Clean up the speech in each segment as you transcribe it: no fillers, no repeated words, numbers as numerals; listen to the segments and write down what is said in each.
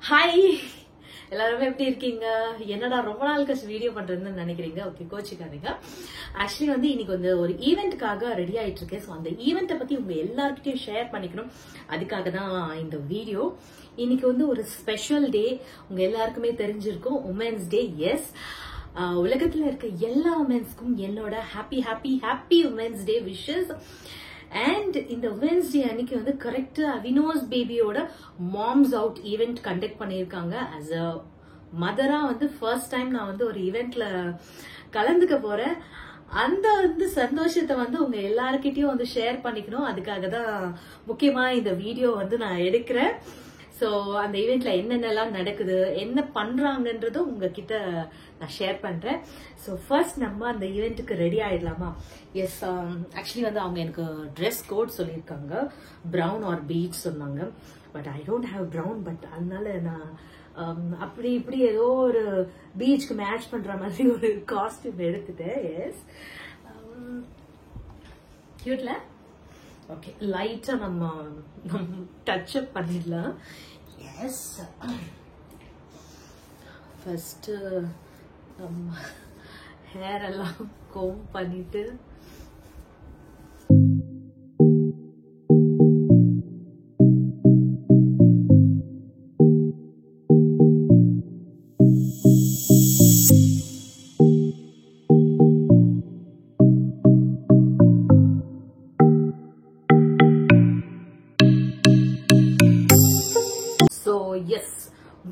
Hi எல்லாரும் எப்படி இருக்கீங்க? என்னடா ரொம்ப நாள் கழிச்சு வீடியோ பண்றேன்னு நினைக்கிறீங்க. ஓகே, கோச்சிக்காதீங்க. ஆக்சுவலி வந்து இன்னைக்கு வந்து ஒரு ஈவெண்ட்காக ரெடி ஆயிட்டு இருக்கேன். ஸோ அந்த ஈவெண்ட்டை பத்தி உங்க எல்லார்கிட்டையும் ஷேர் பண்ணிக்கணும். அதுக்காக தான் இந்த வீடியோ. இன்னைக்கு வந்து ஒரு ஸ்பெஷல் டே. உங்க எல்லாருக்குமே தெரிஞ்சிருக்கும், உமன்ஸ் டே. எஸ், உலகத்துல இருக்க எல்லா உமன்ஸ்க்கும் என்னோட happy happy happy women's day wishes. And இந்த உமன்ஸ் டே அன்னைக்கு வந்து கரெக்டா அவினோஸ் பேபியோட மாம்ஸ் அவுட் ஈவெண்ட் கண்டக்ட் பண்ணியிருக்காங்க. ஆஸ் அ மதரா வந்து ஃபர்ஸ்ட் டைம் நான் வந்து ஒரு ஈவெண்ட்ல கலந்துக்க போறேன். அந்த வந்து சந்தோஷத்தை வந்து உங்க எல்லாருக்கிட்டையும் வந்து ஷேர் பண்ணிக்கணும். அதுக்காக தான் முக்கியமா இந்த வீடியோ வந்து நான் எடுக்கிறேன். ஸோ அந்த ஈவெண்ட்ல என்னென்னலாம் நடக்குது, என்ன பண்றாங்கன்றதும் உங்ககிட்ட நான் ஷேர் பண்றேன். ஸோ ஃபர்ஸ்ட் நம்ம அந்த ஈவெண்ட்டுக்கு ரெடி ஆயிடலாமா? எஸ், ஆக்சுவலி வந்து அவங்க எனக்கு ட்ரெஸ் கோட் சொல்லியிருக்காங்க. ப்ரௌன் ஆர் பீச் சொன்னாங்க. But I don't have brown. But அதனால நான் அப்படி இப்படி ஏதோ ஒரு பீச்சுக்கு மேட்ச் பண்ற மாதிரி ஒரு காஸ்டியூம் எடுத்துட்டேன். எஸ், கியூட்ல. ஓகே, லைட்டா நம்ம டச் அப் பண்ணிடலாம். எஸ், ஃபர்ஸ்ட் நம்ம ஹேர் எல்லாம் கோம் பண்ணிட்டு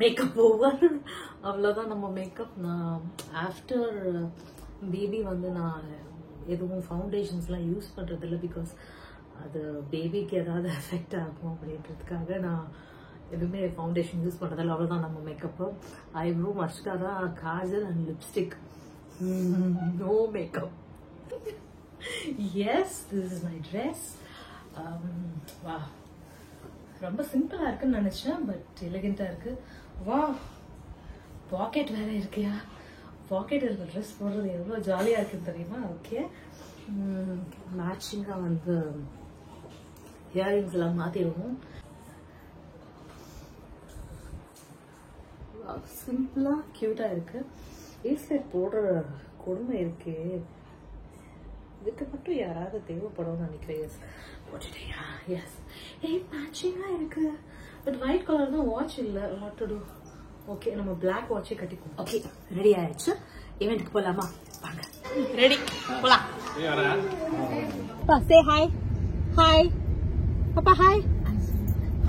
மேக்கப் ஓவர். அவ்வளோதான் நம்ம மேக்கப். நான் ஆஃப்டர் பேபி வந்து நான் எதுவும் ஃபவுண்டேஷன்ஸ்லாம் யூஸ் பண்ணுறது இல்லை. பிகாஸ் அது பேபிக்கு ஏதாவது எஃபெக்ட் ஆகும் அப்படின்றதுக்காக நான் எதுவுமே ஃபவுண்டேஷன் யூஸ் பண்ணுறதில்ல. அவ்வளோதான் நம்ம makeup. Eyebrow mascara, kajal and lipstick. No makeup. Yes, this is my dress. வா, ரொம்ப சிம்பிளா இருக்குன்னு நினைச்சேன், பட் எலிகென்ட்டா இருக்கு. வா, பாக்கெட் வேற இருக்கியா? பாக்கெட் இருக்க ட்ரெஸ் போடுறது எவ்வளவு ஜாலியா இருக்குன்னு தெரியுமா? ஓகே, மேட்சிங்கா வந்து இயரிங்ஸ் எல்லாம் மாத்திடுவோம். சிம்பிளா கியூட்டா இருக்கு. ஈஸ்வெட் போடுற கொடுமை இருக்கு. இதுக்கு மட்டும் யாராவது தேவைப்படும் நினைக்கிறேன். எஸ், போட்டுட்டியா? எஸ், மேட்சிங்கா இருக்கு. பட் ஒயிட் கலர் தான். வாட்ச் இல்ல. What to to? ஓகே, நம்ம பிளாக் வாட்சே கட்டிக்குவோம். ஓகே, ரெடி ஆயிடுச்சு. ஈவென்ட்க்கு போலாமா? வாங்க. ரெடி, போலாம். பாப்பா சே ஹாய். ஹாய் பாப்பா. ஹாய்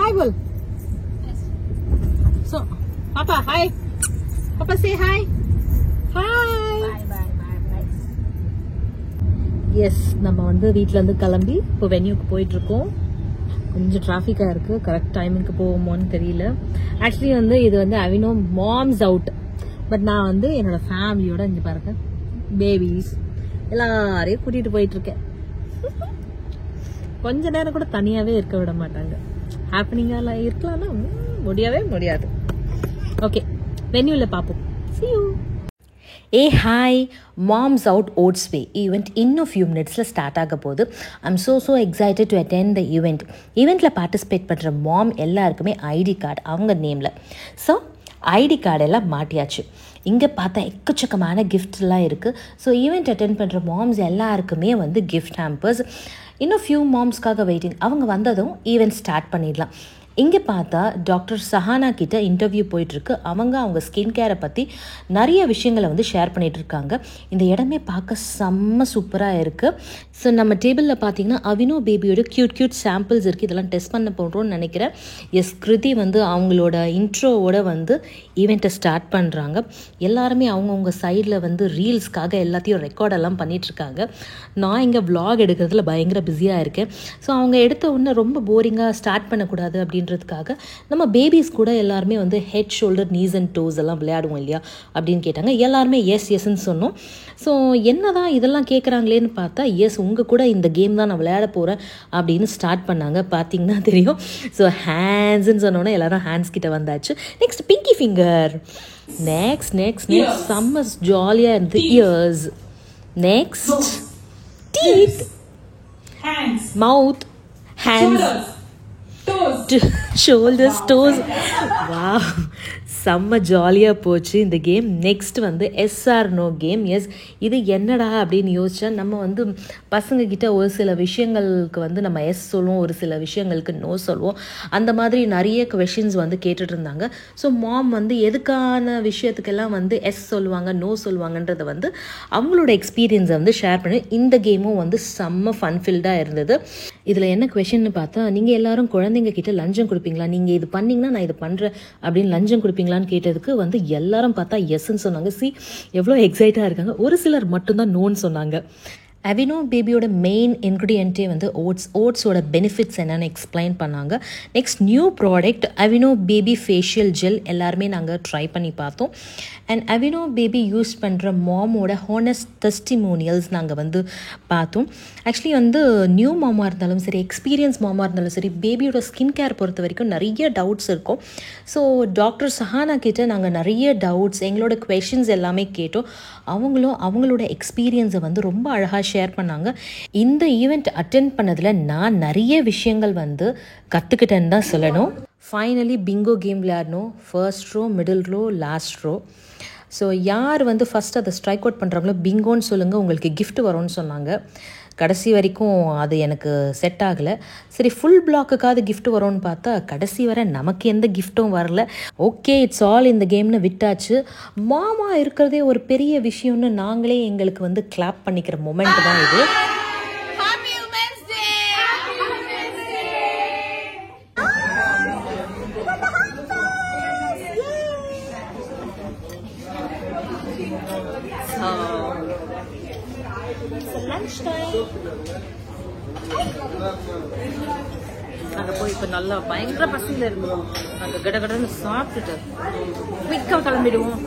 ஹாய் போல். சோ பாப்பா ஹாய். பாப்பா சே ஹாய். ஹாய். எஸ், நம்ம வந்து வீட்ல இருந்து கிளம்பி இப்போ வென்யூக்கு போயிட்டு இருக்கோம். கொஞ்சம் டிராஃபிக்கா இருக்கு. கரெக்ட் டைமுக்கு போவோமோன்னு தெரியல. ஆக்சுவலி வந்து இது வந்து அவினோ மாம்ஸ் அவுட். பட் நான் வந்து என்னோட ஃபேமிலியோட இங்க பாருங்க, பேபிஸ் எல்லாரையும் கூட்டிட்டு போயிட்டு இருக்கேன். கொஞ்ச நேரம் கூட தனியாவே இருக்க விட மாட்டாங்க. ஹாப்பனிங்கா இருக்கலாம்னா முடியவே முடியாது. ஓகே, வென்யூல பாப்போம். See you. Hi, Moms Out Oats Way event இன்னும் few minutesல ஸ்டார்ட் ஆக போகுது. I'm so excited to attend the event. ஈவெண்ட்டில் பார்ட்டிசிபேட் பண்ணுற மாம் எல்லாருக்குமே ஐடி கார்டு அவங்க நேமில். ஸோ ஐடி கார்டு எல்லாம் மாட்டியாச்சு. இங்கே பார்த்தா எக்கச்சக்கமான கிஃப்ட்லாம் இருக்குது. ஸோ ஈவெண்ட் அட்டென்ட் பண்ணுற மாம்ஸ் எல்லாருக்குமே வந்து கிஃப்ட் ஹேம்பர்ஸ். இன்னும் ஃபியூ மாம்ஸ்க்காக வெயிட்டிங். அவங்க வந்ததும் ஈவெண்ட் ஸ்டார்ட் பண்ணிடலாம். இங்கே பார்த்தா டாக்டர் சஹானா கிட்ட இன்டர்வியூ போயிட்டுருக்கு. அவங்க ஸ்கின் கேரை பற்றி நிறைய விஷயங்களை வந்து ஷேர் பண்ணிகிட்ருக்காங்க. இந்த இடமே பார்க்க செம்ம சூப்பராக இருக்குது. ஸோ நம்ம டேபிளில் பார்த்தீங்கன்னா அவினோ பேபியோட க்யூட் சாம்பிள்ஸ் இருக்குது. இதெல்லாம் டெஸ்ட் பண்ண போகிறோன்னு நினைக்கிறேன். எஸ், கிருதி வந்து அவங்களோட இன்ட்ரோவோட வந்து ஈவெண்ட்டை ஸ்டார்ட் பண்ணுறாங்க. எல்லாருமே அவங்கவுங்க சைடில் வந்து ரீல்ஸ்க்காக எல்லாத்தையும் ரெக்கார்டெல்லாம் பண்ணிகிட்ருக்காங்க. நான் இங்கே விளாக் எடுக்கிறதுல பயங்கர பிஸியாக இருக்கேன். ஸோ அவங்க எடுத்த உடனே ரொம்ப போரிங்காக ஸ்டார்ட் பண்ணக்கூடாது அப்படின்றதுக்காக நம்ம பேபிஸ் கூட எல்லாருமே வந்து head, shoulder, knees and toes எல்லாம் விளையாடுவோம் இல்லையா அப்படின்னு கேட்டாங்க. எல்லாருமே எஸ்ன்னு சொன்னோம். ஸோ என்னதான் இதெல்லாம் கேட்குறாங்களேன்னு பார்த்தா, எஸ், உங்கள் கூட இந்த கேம் தான் நான் விளையாட போகிறேன் அப்படின்னு ஸ்டார்ட் பண்ணாங்க. பார்த்தீங்கன்னா தெரியும். ஸோ ஹேண்ட்ஸ்ன்னு சொன்னோன்னே எல்லாரும் ஹேண்ட்ஸ் கிட்ட வந்தாச்சு. Next Pinki finger. நெக்ஸ்ட் செம்ம ஜாலியாக இருந்தது. இயர்ஸ். நெக்ஸ்ட் டீத், மவுத், hands, toes, ஷோல்டர்ஸ் டோஸ். வா, செம்ம ஜாலியாக போச்சு இந்த கேம். நெக்ஸ்ட் வந்து எஸ்ஆர் நோ கேம். எஸ், இது என்னடா அப்படின்னு யோசிச்சா, நம்ம வந்து பசங்கக்கிட்ட ஒரு சில விஷயங்களுக்கு வந்து நம்ம எஸ் சொல்லுவோம், ஒரு சில விஷயங்களுக்கு நோ சொல்லுவோம். அந்த மாதிரி நிறைய கொஷின்ஸ் வந்து கேட்டுட்டு இருந்தாங்க. ஸோ மாம் வந்து எதுக்கான விஷயத்துக்கெல்லாம் வந்து எஸ் சொல்லுவாங்க, நோ சொல்லுவாங்கன்றதை வந்து அவங்களோட எக்ஸ்பீரியன்ஸை வந்து ஷேர் பண்ணி இந்த கேமும் வந்து செம்ம ஃபன்ஃபில்டாக இருந்தது. இதில் என்ன கொஷின்னு பார்த்தா, நீங்கள் எல்லாரும் குழந்தைங்க கிட்ட லஞ்சம் கொடுப்பீங்களா, நீங்கள் இது பண்ணிங்கன்னா நான் இது பண்ணுறேன் அப்படின்னு லஞ்சம் கொடுப்பீங்களான்னு கேட்டதுக்கு வந்து எல்லாரும் பார்த்தா எஸ்ன்னு சொன்னாங்க. எவ்வளோ எக்ஸைட்டாக இருக்காங்க. ஒரு சிலர் மட்டும்தான் நோன்னு சொன்னாங்க. அவினோ பேபியோட மெயின் இன்க்ரீடியண்ட்டே வந்து ஓட்ஸோட பெனிஃபிட்ஸ் என்னென்னு எக்ஸ்பிளைன் பண்ணாங்க. Next new product Aveeno baby facial gel எல்லாருமே நாங்கள் ட்ரை பண்ணி பார்த்தோம். அண்ட் அவினோ பேபி யூஸ் பண்ணுற மாமோட ஹானஸ்ட் டெஸ்டிமோனியல்ஸ் நாங்கள் வந்து பார்த்தோம். ஆக்சுவலி வந்து நியூ மாமா இருந்தாலும் சரி, எக்ஸ்பீரியன்ஸ் மாமா இருந்தாலும் சரி, பேபியோட ஸ்கின் கேர் பொறுத்த வரைக்கும் நிறைய டவுட்ஸ் இருக்கும். ஸோ டாக்டர் சஹானா கிட்ட நாங்கள் நிறைய டவுட்ஸ், எங்களோட கொஷின்ஸ் எல்லாமே கேட்டோம். அவங்களும் அவங்களோட எக்ஸ்பீரியன்ஸை வந்து ரொம்ப அழகாக ஷேர் பண்ணாங்க. இந்த ஈவெண்ட் அட்டென்ட் பண்ணதில் நான் நிறைய விஷயங்கள் வந்து கற்றுக்கிட்டேன்னு தான் சொல்லணும். ஃபைனலி பிங்கோ கேம் விளையாடணும். First row, middle row, last row. So யார் வந்து ஃபஸ்ட் அதை ஸ்ட்ரைக் அவுட் பண்ணுறாங்களோ பிங்கோன்னு சொல்லுங்கள், உங்களுக்கு கிஃப்ட் வரும்னு சொன்னாங்க. கடைசி வரைக்கும் அது எனக்கு செட் ஆகலை. சரி, ஃபுல் பிளாக்குக்காவது கிஃப்ட் வரும்னு பார்த்தா கடைசி வரை நமக்கு எந்த கிஃப்ட்டும் வரல. ஓகே, இட்ஸ் ஆல் இந்த கேம்னு விட்டாச்சு. மாமா இருக்கிறதே ஒரு பெரிய விஷயம்னு நாங்களே எங்களுக்கு வந்து கிளாப் பண்ணிக்கிற மொமெண்ட் தான் இது. அங்கே போய் இப்போ நல்லா பயங்கர பசியில் இருக்கும். நாங்கள் கடகடன்னு சாப்பிட்டுட்டு குயிக்காக கிளம்பிடுவோம்.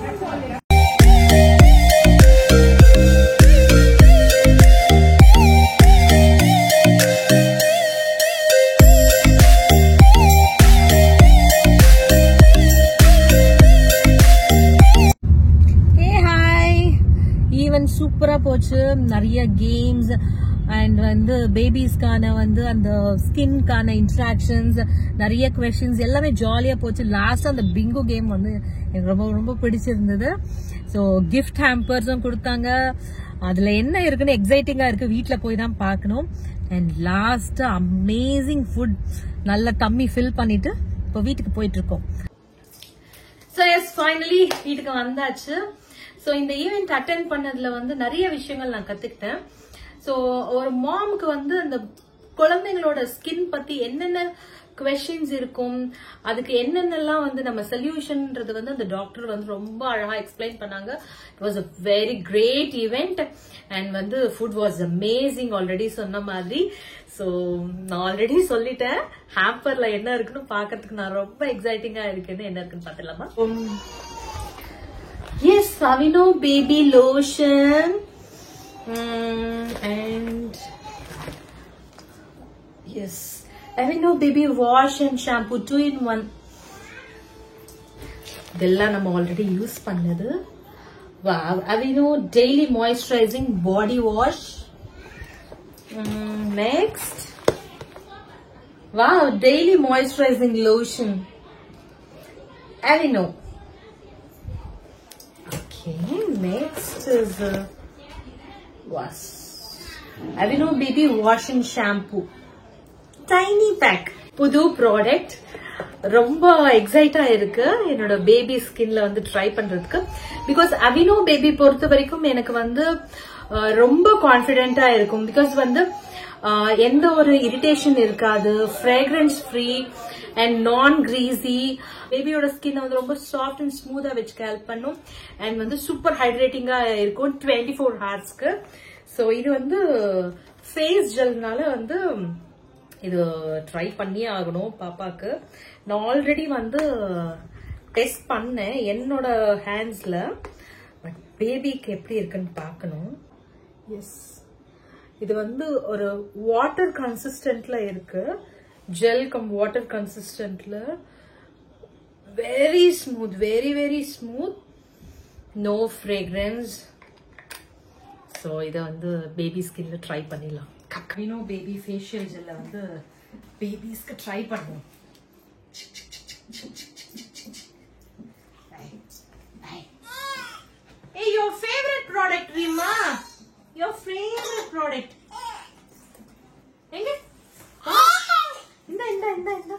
ஈவன் சூப்பராக போச்சு. நிறைய கேம்ஸ் அண்ட் வந்து பேபிஸ்க்கான வந்து அந்த ஸ்கின்கான இன்ட்ராக்ஷன்ஸ், நிறைய கொஷின்ஸ் எல்லாமே ஜாலியாக போச்சு. லாஸ்ட் அந்த பிங்கோ கேம் வந்து எனக்கு ரொம்ப ரொம்ப பிடிச்சிருந்தது. ஸோ கிஃப்ட் ஹேம்பர்ஸும் கொடுத்தாங்க. அதில் என்ன இருக்குன்னு எக்ஸைட்டிங்காக இருக்குது. வீட்டில் போய் தான் பார்க்கணும். அண்ட் லாஸ்ட் அமேசிங் ஃபுட், நல்ல டம்மி ஃபில் பண்ணிட்டு இப்போ வீட்டுக்கு போயிட்டு இருக்கோம். ஸோ எஸ், ஃபைனலி வீட்டுக்கு வந்தாச்சு. ஸோ இந்த ஈவெண்ட் அட்டென்ட் பண்ணதுல வந்து நிறைய விஷயங்கள் நான் கத்துக்கிட்டேன். ஸோ ஒரு மாமுக்கு வந்து அந்த குழந்தைங்களோட ஸ்கின் பத்தி என்னென்ன கொஷின்ஸ் இருக்கும், அதுக்கு என்னென்னலாம் வந்து நம்ம சொல்யூஷன்ன்றது வந்து அந்த டாக்டர் வந்து ரொம்ப அழகா எக்ஸ்பிளைன் பண்ணாங்க. It was a very great event. And வந்து ஃபுட் வாஸ் அமேசிங், ஆல்ரெடி சொன்ன மாதிரி. ஸோ நான் ஆல்ரெடி சொல்லிட்டேன், ஹேம்பர்ல என்ன இருக்குன்னு பாக்கிறதுக்கு நான் ரொம்ப எக்ஸைட்டிங்கா இருக்குன்னு. என்ன இருக்குன்னு பாத்துலாமா? Yes, Avino baby lotion and yes, Avino baby wash and shampoo 2-in-1. இதெல்லாம் நம்ம ஆல்ரெடி யூஸ் பண்ணது. Wow, Avino daily moisturizing body wash. Next, wow, daily moisturizing lotion. Avino. Okay, next is Avino baby wash and shampoo, tiny pack. புது product, ரொம்ப எக்ஸைட்டா இருக்கு என்னோட baby ஸ்கின்ல வந்து try பண்றதுக்கு. பிகாஸ் அவினோ பேபி பொறுத்த வரைக்கும் எனக்கு வந்து ரொம்ப கான்பிடென்டா இருக்கும். பிகாஸ் வந்து எந்த ஒரு இரிட்டேஷன் இருக்காது, ஃப்ரேக்ரன்ஸ் ஃப்ரீ அண்ட் நான் கிரீசி. பேபியோட ஸ்கின் வந்து ரொம்ப சாஃப்ட் அண்ட் ஸ்மூத்தா வச்சுக்க ஹெல்ப் பண்ணும். அண்ட் வந்து சூப்பர் ஹைட்ரேட்டிங்கா இருக்கும் 24 ஹார்ஸ்க்கு. ஸோ இது வந்து ஃபேஸ் ஜெல்னால வந்து இது ட்ரை பண்ணியே ஆகணும் பாப்பாக்கு. நான் ஆல்ரெடி வந்து டெஸ்ட் பண்ணேன் என்னோட ஹேண்ட்ஸ்ல, பட் பேபிக்கு எப்படி இருக்குன்னு பார்க்கணும். எஸ், இது வந்து ஒரு வாட்டர் கன்சிஸ்டன்ட்ல இருக்கு, ஜெல் கம் வாட்டர் கன்சிஸ்டன்ட்ல. Very smooth, very very smooth, no fragrance. So இதை வந்து பேபி ஸ்கின்ல ட்ரை பண்ணிடலாம். அவினோ பேபி ஃபேஷியல் ஜெல்ல வந்து பேபிஸ்க்கு ட்ரை பண்ணுவோம். Hey, your favorite product, Rima. Your favorite product. எங்க? இந்த.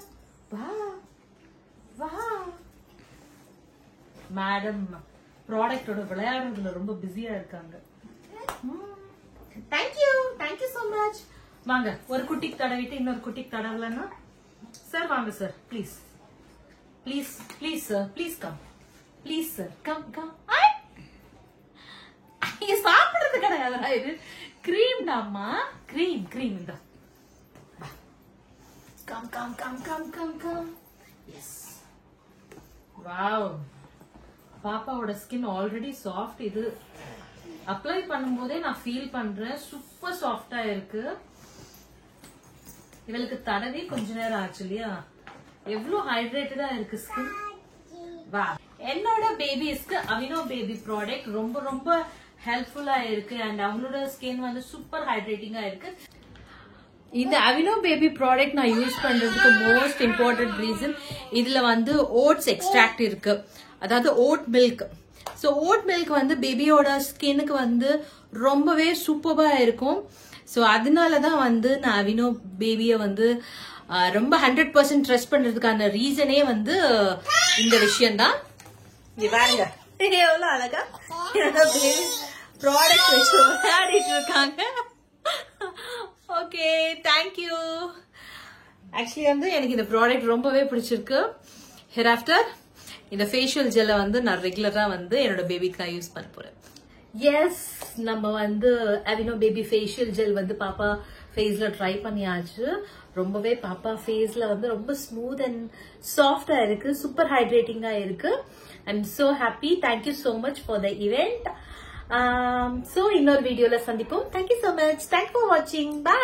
வா. மேடம் ப்ராடக்ட்டோட விளையாடுறதுல ரொம்ப பிஸியா இருக்காங்க. Thank you so much. வாங்க ஒரு குட்டிக்கு தடவிட்டு இன்னொரு குட்டிக்கு தடவலன்னா சார் வாங்க sir please sir please sir come சாப்பிடுறது கிடையாதுடா இது கிரீம் டாமா கிரீம் இந்த கம் எஸ் வாவ் பாப்பாவோட ஸ்கின் ஆல்ரெடி சாஃப்ட் இது அப்ளை பண்ணும்போதே நான் ஃபீல் பண்றேன் சூப்பர் சாஃப்டா இருக்கு இவளுக்கு தடவி கொஞ்ச நேரம் ஆச்சு இல்லையா எவ்வளவு ஹைட்ரேட்டடா இருக்கு ஸ்கின் வா என்னோட பேபிஸ்க்கு அவினோ பேபி ப்ராடக்ட் ரொம்ப ரொம்ப ஹெல்ப்ஃபுல்லா இருக்கு அண்ட் அவங்களோட ஸ்கின் வந்து சூப்பர் ஹைட்ரேட்டிங்கா இருக்கு இந்த அவினோ பேபி ப்ராடக்ட் நான் யூஸ் பண்றதுக்கு மோஸ்ட் இம்பார்ட்டன்ட் ரீசன் இதுல வந்து ஓட்ஸ் எக்ஸ்ட்ராக்ட் இருக்கு அதாவது vote milk so vote milk வந்து பேபியோட ஸ்கின்னுக்கு வந்து ரொம்பவே சூப்பரா இருக்கும் ஸோ அதனாலதான் வந்து நான் அவினோ பேபியை வந்து ரொம்ப 100% ட்ரஸ்ட் பண்றதுக்கான ரீசனே வந்து இந்த விஷயம்தான் பாருங்க எவ்வளவு அழகா ப்ராடக்ட் வச்சு விளையாடிட்டு இருக்காங்க ஓகே தேங்க்யூ ஆக்சுவலி வந்து எனக்கு இந்த ப்ராடக்ட் ரொம்பவே பிடிச்சிருக்கு ஹியர் ஆஃப்டர் இந்த ஃபேஷியல் ஜெல்லை வந்து நான் ரெகுலரா வந்து என்னோட பேபிக்கு நான் யூஸ் பண்ண போறேன் எஸ் நம்ம வந்து அவினோ பேபி ஃபேஷியல் ஜெல் வந்து பாப்பா ஃபேஸ்ல ட்ரை பண்ணியாச்சு ரொம்பவே பாப்பா ஃபேஸ்ல வந்து ரொம்ப ஸ்மூத் அண்ட் சாஃப்டா இருக்கு சூப்பர் ஹைட்ரேட்டிங்கா இருக்கு I am so happy thank you so much for the event so இன்னொரு வீடியோல சந்திப்போம் thank you so much thanks for வாட்சிங் பை